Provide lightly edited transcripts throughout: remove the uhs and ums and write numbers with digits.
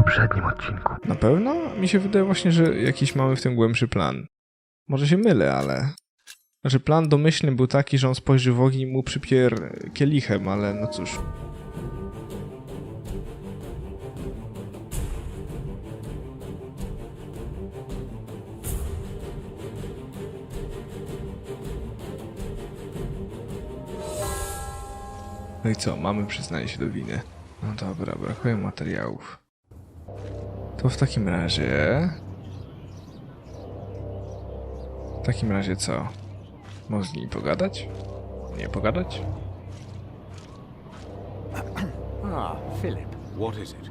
poprzednim odcinku. Na pewno? Mi się wydaje właśnie, że jakiś mamy w tym głębszy plan. Może się mylę, ale... Znaczy plan domyślny był taki, że on spojrzy w ogień i mu przypier kielichem, ale no cóż. No i co? Mamy przyznanie się do winy. No dobra, brakuje materiałów. To w takim razie... W takim razie co? Może z nimi pogadać? Nie pogadać? Ah, Philip. What is it?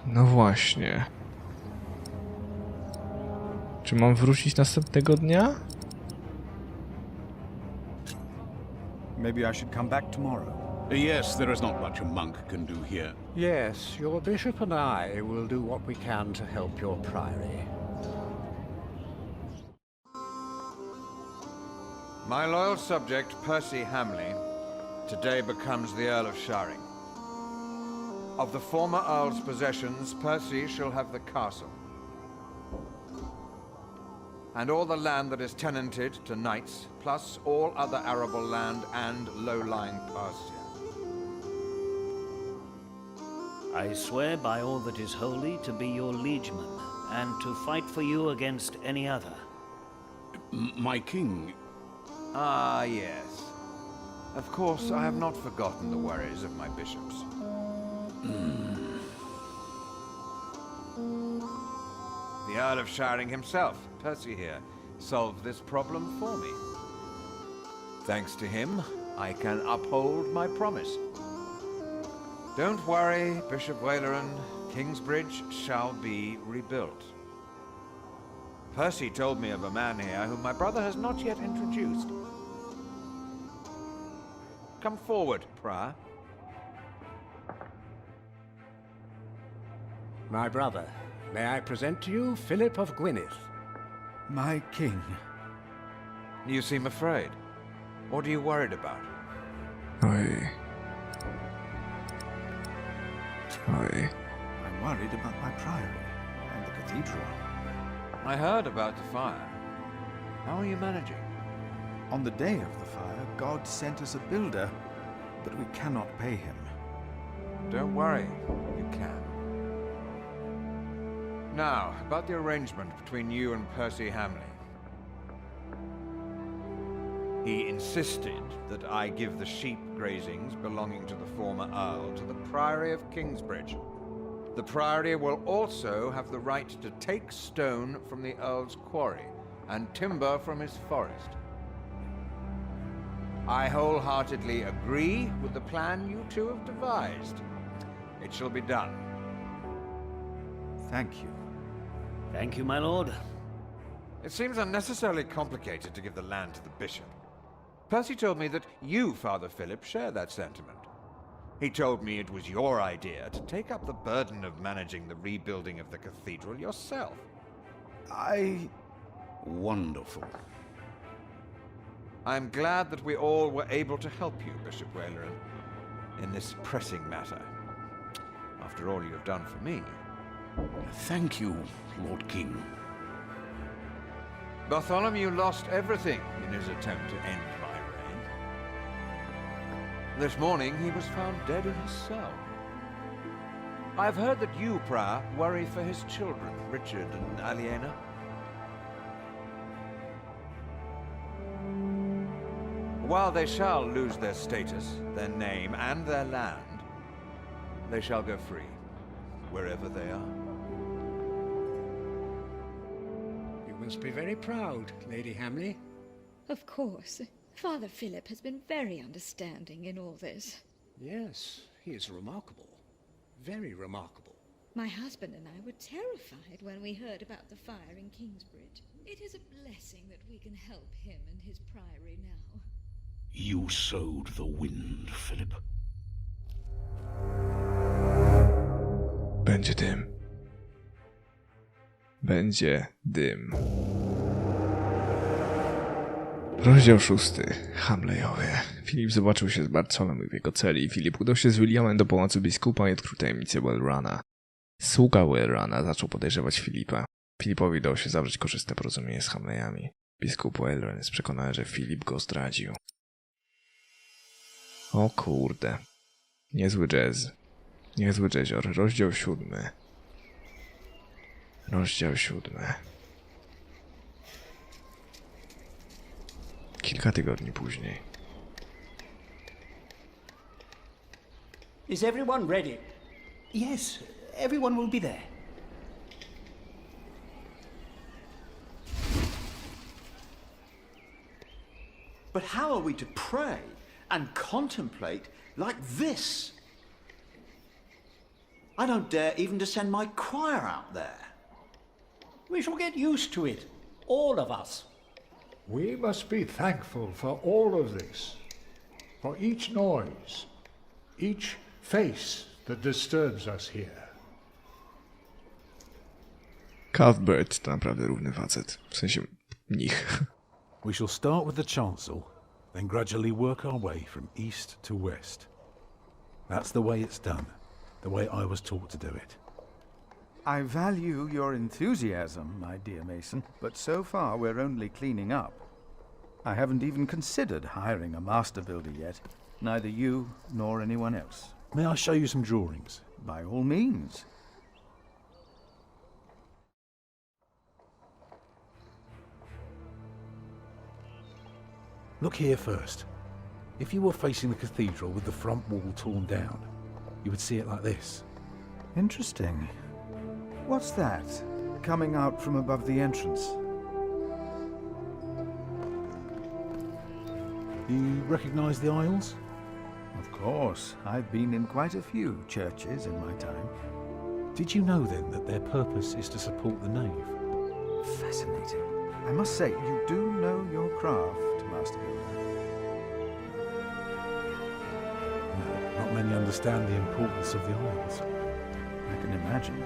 No właśnie. Czy mam wrócić następnego dnia? Maybe I should come back tomorrow. Yes, there is not much a monk can do here. Yes, your bishop and I will do what we can to help your priory. My loyal subject, Percy Hamley, today becomes the Earl of Sharing. Of the former Earl's possessions, Percy shall have the castle. And all the land that is tenanted to knights, plus all other arable land and low-lying pasture. I swear by all that is holy to be your liegeman, and to fight for you against any other. My king... Ah, yes. Of course, I have not forgotten the worries of my bishops. The Earl of Sharing himself, Percy here, solved this problem for me. Thanks to him, I can uphold my promise. Don't worry, Bishop Waleran. Kingsbridge shall be rebuilt. Percy told me of a man here whom my brother has not yet introduced. Come forward, Prior. My brother, may I present to you Philip of Gwynedd? My king. You seem afraid. What are you worried about? Oj. Oj. I'm worried about my priory and the cathedral. I heard about the fire. How are you managing? On the day of the fire, God sent us a builder, but we cannot pay him. Don't worry, you can. Now, about the arrangement between you and Percy Hamley. He insisted that I give the sheep grazings belonging to the former Earl to the Priory of Kingsbridge. The Priory will also have the right to take stone from the Earl's quarry and timber from his forest. I wholeheartedly agree with the plan you two have devised. It shall be done. Thank you. Thank you, my lord. It seems unnecessarily complicated to give the land to the bishop. Percy told me that you, Father Philip, share that sentiment. He told me it was your idea to take up the burden of managing the rebuilding of the cathedral yourself. Wonderful. I'm glad that we all were able to help you, Bishop Waleran, in this pressing matter. After all you have done for me. Thank you, Lord King. Bartholomew lost everything in his attempt to end my reign. This morning he was found dead in his cell. I've heard that you, Prior, worry for his children, Richard and Aliena. While they shall lose their status, their name, and their land, they shall go free, wherever they are. You must be very proud, Lady Hamley. Of course. Father Philip has been very understanding in all this. Yes, he is remarkable. Very remarkable. My husband and I were terrified when we heard about the fire in Kingsbridge. It is a blessing that we can help him and his priory now. You sowed the wind, Philip. Będzie dym. Będzie dym. Rozdział 6. Hamlejowie. Filip zobaczył się z Bartolomem w jego celi. Filip udał się z Williamem do pałacu biskupa i odkrył tajemnicę Wellrana. Sługa Wellrana zaczął podejrzewać Filipa. Filipowi udało się zawrzeć korzystne porozumienie z Hamlejami. Biskup Wellran jest przekonany, że Filip go zdradził. O kurde. Niezły jazz. Niezły jazzior. Rozdział 7. Rozdział 7. Kilka tygodni później. Is everyone ready? Yes, everyone will be there. But how are we to pray and contemplate like this? I don't dare even to send my choir out there. We shall get used to it, all of us. We must be thankful for all of this, for each noise, each face that disturbs us here. Cuthbert to naprawdę równy facet. W sensie mnich. We shall start with the chancel, then gradually work our way from east to west. That's the way it's done, the way I was taught to do it. I value your enthusiasm, my dear Mason, but so far we're only cleaning up. I haven't even considered hiring a master builder yet. Neither you nor anyone else. May I show you some drawings? By all means. Look here first. If you were facing the cathedral with the front wall torn down, you would see it like this. Interesting. What's that coming out from above the entrance? You recognize the aisles? Of course. I've been in quite a few churches in my time. Did you know then that their purpose is to support the nave? Fascinating. I must say, you do know your craft, Master Builder. No, not many understand the importance of the aisles. I can imagine.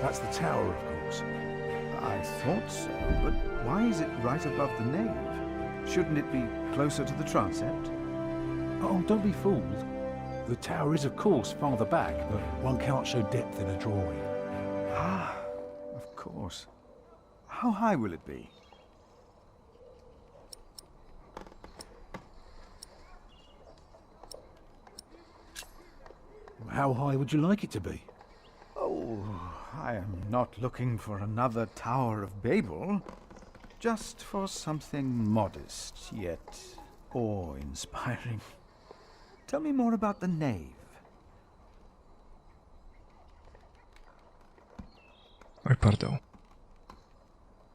That's the tower, of course. I thought so, but why is it right above the nave? Shouldn't it be closer to the transept? Oh, don't be fooled. The tower is, of course, farther back, but one cannot show depth in a drawing. Ah, of course. How high will it be? How high would you like it to be? Oh, I am not looking for another Tower of Babel. Just for something modest, yet awe-inspiring. Tell me more about the nave. Oj, pardon.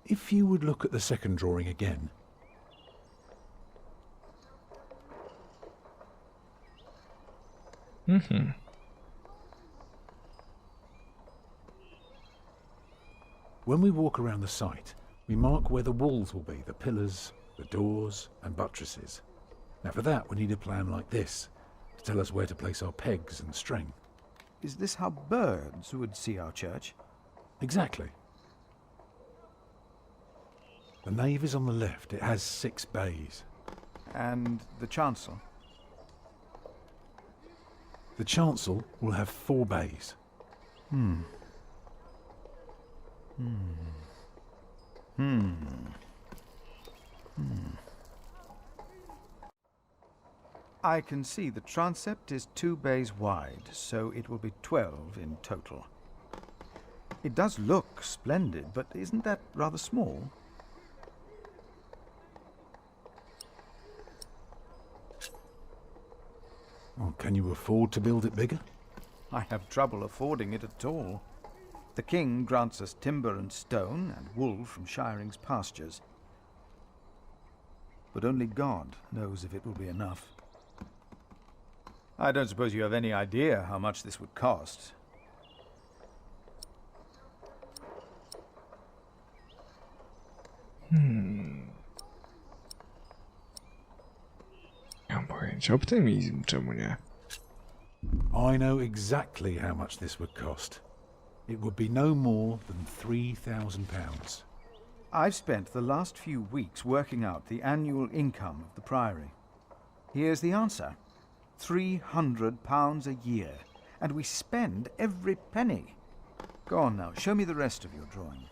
If you would look at the second drawing again. When we walk around the site, we mark where the walls will be, the pillars, the doors, and buttresses. Now for that, we need a plan like this, to tell us where to place our pegs and string. Is this how birds would see our church? Exactly. The nave is on the left. It has 6 bays. And the chancel? The chancel will have 4 bays. I can see the transept is 2 bays wide, so it will be 12 in total. It does look splendid, but isn't that rather small? Well, can you afford to build it bigger? I have trouble affording it at all. The king grants us timber and stone and wool from Shiring's pastures. But only God knows if it will be enough. I don't suppose you have any idea how much this would cost. Nie mam pojęcia. Optymizm, czemu nie? I know exactly how much this would cost. It would be no more than £3,000. I've spent the last few weeks working out the annual income of the Priory. Here's the answer. £300 a year. And we spend every penny. Go on now, show me the rest of your drawing.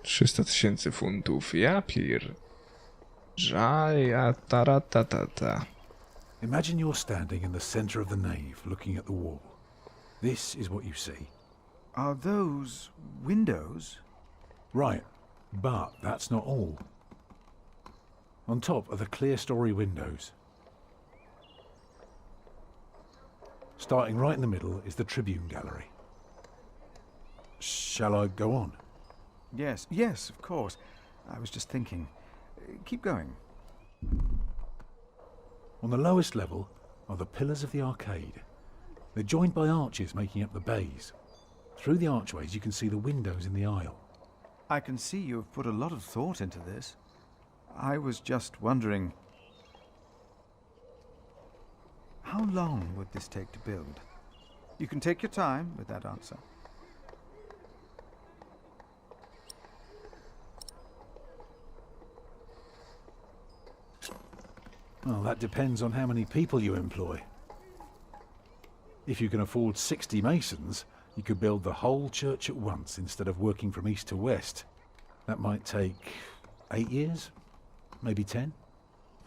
£300,000. Ja pier... Żaja taratatata. Imagine you're standing in the centre of the nave, looking at the wall. This is what you see. Are those windows? Right, but that's not all. On top are the clear-story windows. Starting right in the middle is the Tribune Gallery. Shall I go on? Yes, of course. I was just thinking. Keep going. On the lowest level are the pillars of the arcade. They're joined by arches making up the bays. Through the archways you can see the windows in the aisle. I can see you have put a lot of thought into this. I was just wondering, how long would this take to build? You can take your time with that answer. Well, that depends on how many people you employ. If you can afford 60 masons, you could build the whole church at once instead of working from east to west. That might take 8 years, maybe 10.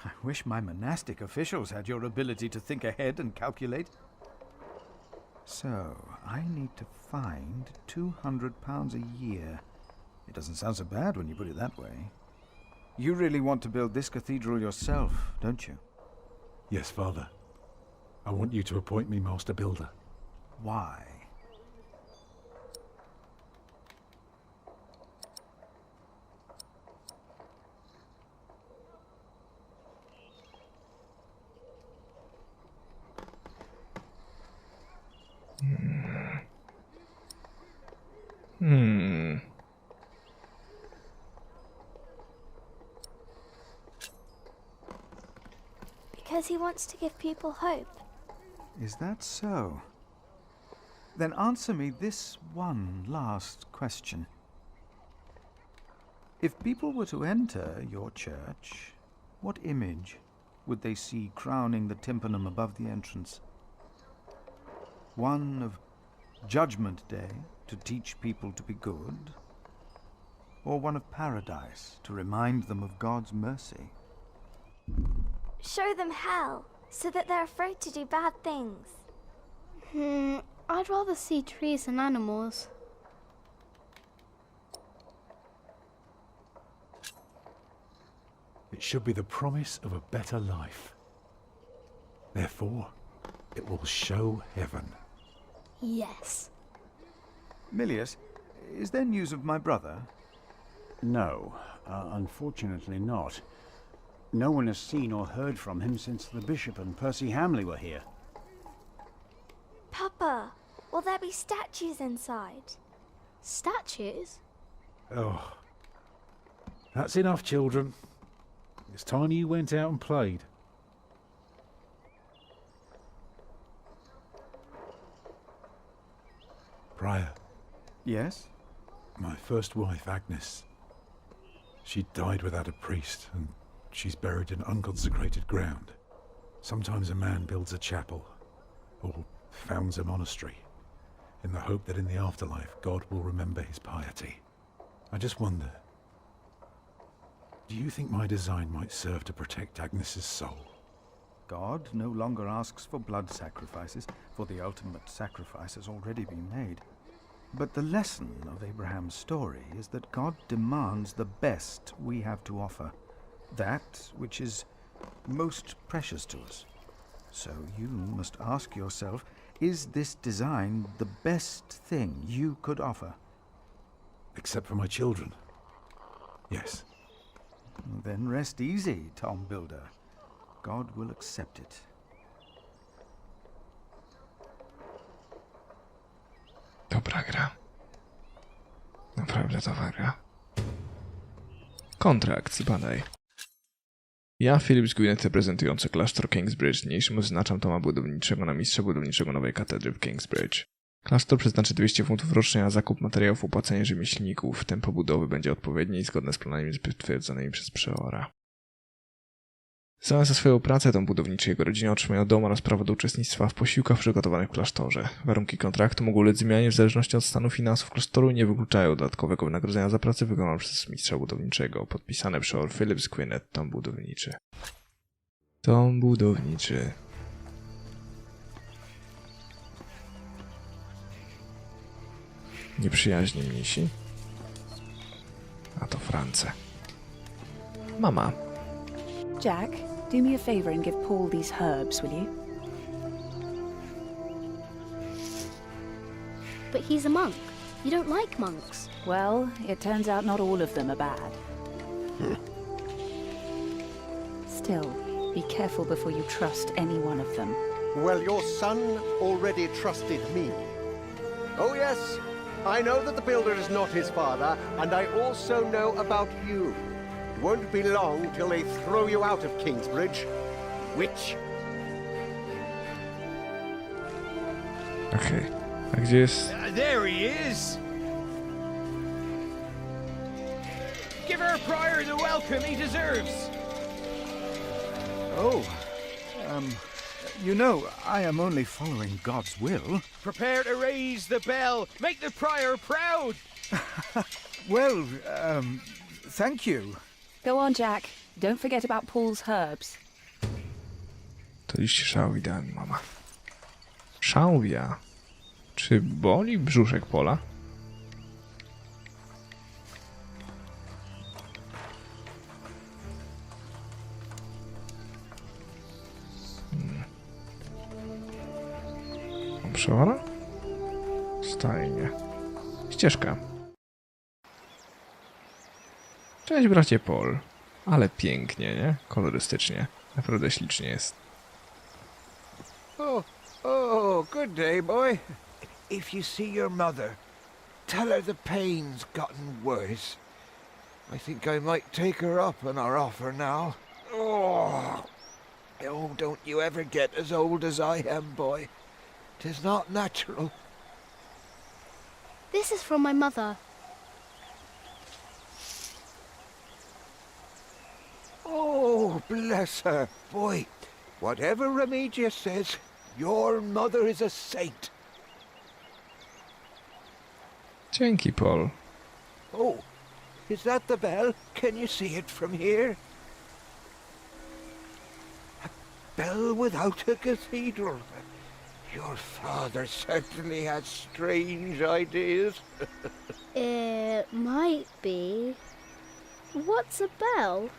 I wish my monastic officials had your ability to think ahead and calculate. So, I need to find £200 a year. It doesn't sound so bad when you put it that way. You really want to build this cathedral yourself, don't you? Yes, Father. I want you to appoint me Master Builder. Why? Because he wants to give people hope. Is that so? Then answer me this one last question. If people were to enter your church, what image would they see crowning the tympanum above the entrance? One of Judgment Day to teach people to be good? Or one of Paradise to remind them of God's mercy? Show them hell, so that they're afraid to do bad things. I'd rather see trees and animals. It should be the promise of a better life. Therefore, it will show heaven. Yes. Milius, is there news of my brother? No, unfortunately not. No one has seen or heard from him since the Bishop and Percy Hamley were here. Papa, will there be statues inside? Statues? Oh. That's enough, children. It's time you went out and played. Prior. Yes? My first wife, Agnes. She died without a priest, and she's buried in unconsecrated ground. Sometimes a man builds a chapel, or founds a monastery, in the hope that in the afterlife God will remember his piety. I just wonder, do you think my design might serve to protect Agnes's soul? God no longer asks for blood sacrifices, for the ultimate sacrifice has already been made. But the lesson of Abraham's story is that God demands the best we have to offer, that which is most precious to us. So you must ask yourself, is this design the best thing you could offer? Except for my children. Yes. Then rest easy, Tom Builder. God will accept it. Dobra gra. Naprawdę dobra gra. Kontrakcji, badaj. Ja, Filip z Gwyneth, reprezentujący klasztor Kingsbridge, niniejszym oznaczam toma budowniczego na mistrza budowniczego nowej katedry w Kingsbridge. Klasztor przeznaczy 200 funtów rocznie na zakup materiałów, opłacenie rzemieślników. Tempo budowy będzie odpowiednie i zgodne z planami potwierdzonymi przez przeora. W zamian za swoją pracę dom budowniczy i jego rodzina otrzymają dom oraz prawo do uczestnictwa w posiłkach przygotowanych w klasztorze. Warunki kontraktu mogą ulec zmianie w zależności od stanu finansów klasztoru i nie wykluczają dodatkowego wynagrodzenia za pracę wykonaną przez mistrza budowniczego. Podpisane przeor Philip Squinet, dom budowniczy. Dom budowniczy. Nieprzyjaźnie mnisi. A to France. Mama. Jack, do me a favor and give Paul these herbs, will you? But he's a monk. You don't like monks. Well, it turns out not all of them are bad. Still, be careful before you trust any one of them. Well, your son already trusted me. Oh yes, I know that the builder is not his father, and I also know about you. It won't be long till they throw you out of Kingsbridge. Witch. Okej. A gdzie jest... There he is! Give our prior the welcome he deserves! Oh, you know, I am only following God's will. Prepare to raise the bell! Make the prior proud! Well, thank you. Go on, Jack. Don't forget about Paul's herbs. To liście szałwi dała mi mama. Szałwia. Czy boli brzuszek Pola? Przeora? Stajnie. Ścieżka. Cześć bracie Paul. Ale pięknie, nie? Kolorystycznie. Naprawdę ślicznie jest. Oh, good day, boy. If you see your mother, tell her the pain's gotten worse. I think I might take her up on our offer now. Oh, don't you ever get as old as I am, boy. 'Tis not natural. This is from my mother. Oh, bless her. Boy, whatever Remigius says, your mother is a saint. Dzięki, Paul. Oh, is that the bell? Can you see it from here? A bell without a cathedral. Your father certainly has strange ideas. It might be. What's a bell?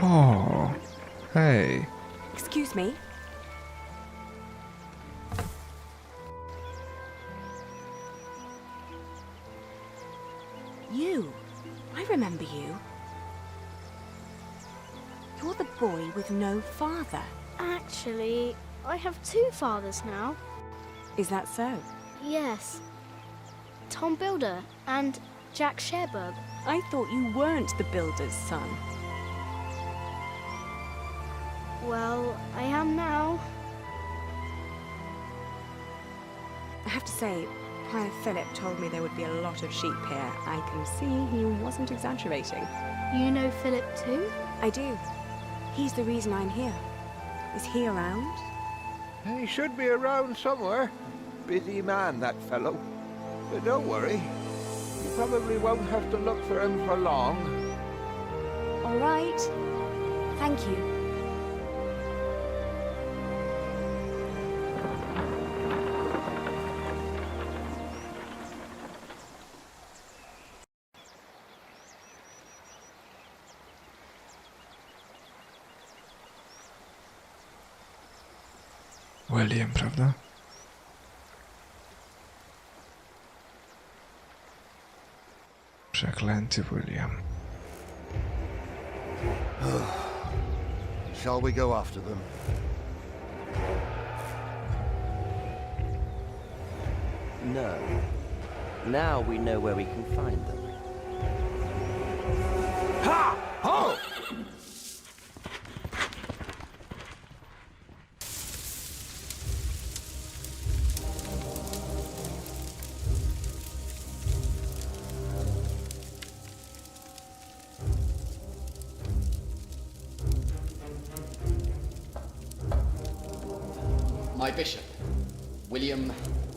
O, hej. Excuse me? You. I remember you. You're the boy with no father. Actually, I have two fathers now. Is that so? Yes. Tom Builder and Jack Sherberg. I thought you weren't the builder's son. Well, I am now. I have to say, Prior Philip told me there would be a lot of sheep here. I can see he wasn't exaggerating. You know Philip too? I do. He's the reason I'm here. Is he around? He should be around somewhere. Busy man, that fellow. But don't worry. You probably won't have to look for him for long. All right. Thank you. William, prawda? Przeklęty William. Shall we go after them? No. Now we know where we can find them. Ha! Ho! My bishop, William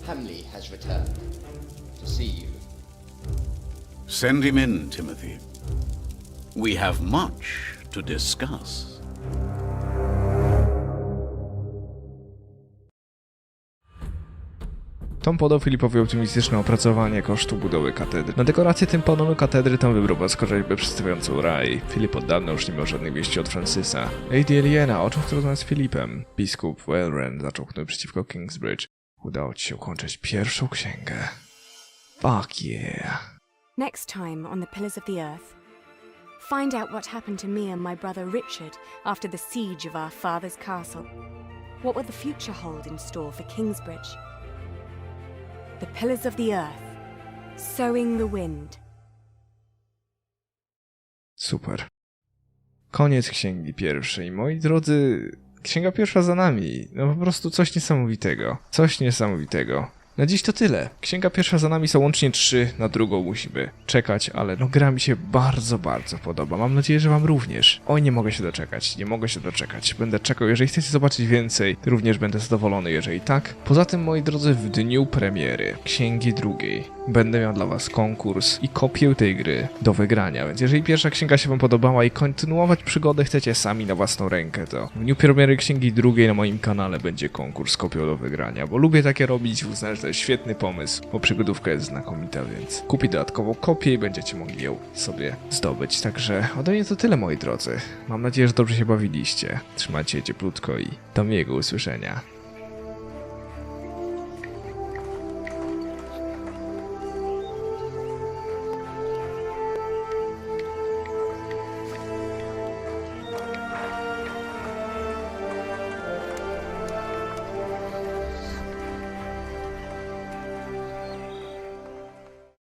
Hamley, has returned to see you. Send him in, Timothy. We have much to discuss. Tom podał Filipowi optymistyczne opracowanie kosztu budowy katedry. Na dekorację tympanowe katedry Tom wybrał płaskorzeźbę przedstawiającą raj. Filip od dawna już nie miał żadnych wieści od Francisa. Lady Eliena, o czym chce rozmawiać z Filipem? Biskup Wellren zaczął knąć przeciwko Kingsbridge. Udało ci się ukończyć pierwszą księgę. Fuck yeah. Next time on the Pillars of the Earth, find out what happened to me and my brother Richard after the siege of our father's castle. What will the future hold in store for Kingsbridge? The Pillars of the Earth, Sowing the Wind. Super. Koniec księgi pierwszej. Moi drodzy, księga pierwsza za nami. No po prostu coś niesamowitego. Coś niesamowitego. Na dziś to tyle. Księga pierwsza za nami, są łącznie 3, na drugą musimy czekać, ale no gra mi się bardzo, bardzo podoba. Mam nadzieję, że wam również. Oj, nie mogę się doczekać, nie mogę się doczekać. Będę czekał, jeżeli chcecie zobaczyć więcej, również będę zadowolony, jeżeli tak. Poza tym, moi drodzy, w dniu premiery księgi drugiej będę miał dla was konkurs i kopię tej gry do wygrania, więc jeżeli pierwsza księga się wam podobała i kontynuować przygodę chcecie sami na własną rękę, to w dniu premiery księgi drugiej na moim kanale będzie konkurs z kopią do wygrania, bo lubię takie robić, uznać, że to jest świetny pomysł, bo przygodówka jest znakomita, więc kupię dodatkową kopię i będziecie mogli ją sobie zdobyć. Także ode mnie to tyle, moi drodzy. Mam nadzieję, że dobrze się bawiliście. Trzymajcie się cieplutko i do miłego usłyszenia.